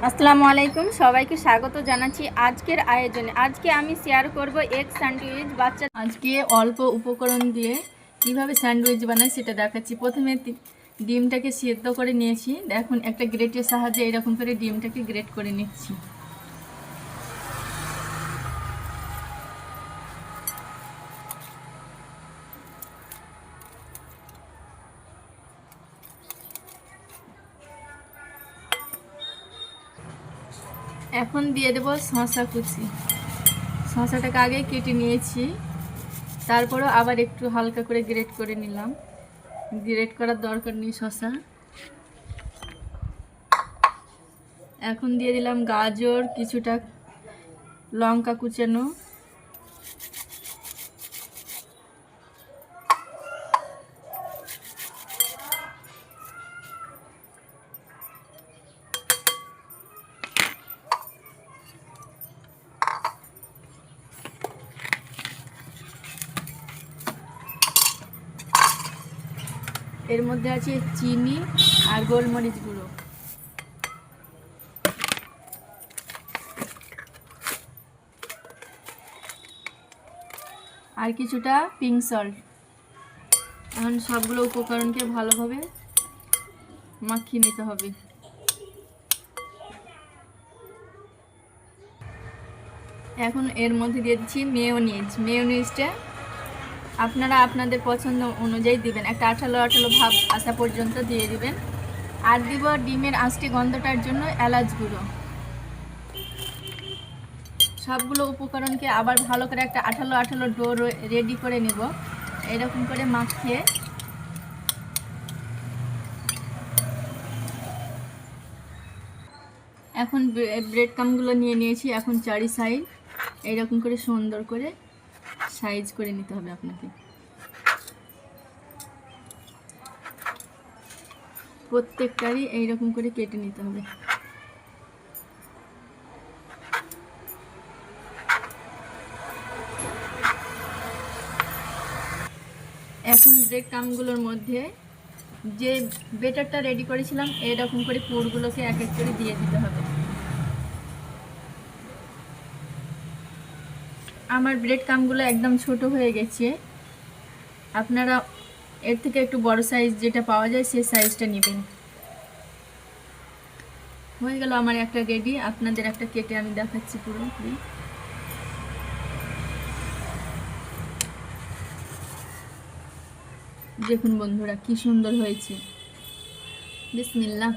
আসসালামু আলাইকুম, সবাইকে স্বাগত জানাচ্ছি আজকের আয়োজনে। আজকে আমি শেয়ার করব এগ স্যান্ডউইচ। আজকে অল্প উপকরণ দিয়ে কিভাবে স্যান্ডউইচ বানায় সেটা দেখাচ্ছি। প্রথমে ডিমটাকে সিদ্ধ করে নিয়েছি। এখন একটা গ্রেটের সাহায্যে এরকম করে ডিমটাকে গ্রেট করে নিচ্ছি। এখন দিয়ে দেব শসা কুচি। শসাটাকে আগে কেটে নিয়েছি, তারপরেও আবার একটু হালকা করে গ্রেট করে নিলাম। গ্রেট করার দরকার নেই শসা। এখন দিয়ে দিলাম গাজর, কিছুটা লঙ্কা কুচানো, এর মধ্যে আছে চিনি আর গোলমরিচ গুঁড়ো, আর কিছুটা পিঙ্ক সল্ট। এখন সবগুলো উপকরণকে ভালোভাবে মাখিয়ে নিতে হবে। এখন এর মধ্যে দিয়ে দিচ্ছি মেয়োনিজটা আপনারা আপনাদের পছন্দ অনুযায়ী দিবেন। একটা আঠালো আঠালো ভাব আসা পর্যন্ত দিয়ে দিবেন। আর দিব ডিমের আঁশটি গন্ধটার জন্য এলাচ গুঁড়ো। সবগুলো উপকরণকে আবার ভালো করে একটা আঠালো আঠালো ডো রেডি করে নেব। এরকম করে মাখিয়ে এখন ব্রেড ক্রাম্বগুলো নিয়ে নিয়েছি। এখন চারি সাইড এইরকম করে সুন্দর করে সাইজ করে নিতে হবে আপনাকে। প্রত্যেকটারই এইরকম করে কেটে নিতে হবে। এখন ব্রেড ক্রাম্বগুলোর মধ্যে যে বেটারটা রেডি করেছিলাম এরকম করে পুরগুলোকে এক এক করে দিয়ে দিতে হবে। আমার ব্রেড ক্রাম্বগুলো একদম ছোট হয়ে গেছে। আপনারা এর থেকে একটু বড় সাইজ যেটা পাওয়া যায় সেই সাইজটা নেবেন। হয়ে গেল আমার একটা রেডি। আপনাদের একটা কেটে আমি দেখাচ্ছি পুরোপুরি। দেখুন বন্ধুরা কি সুন্দর হয়েছে। বিসমিল্লাহ।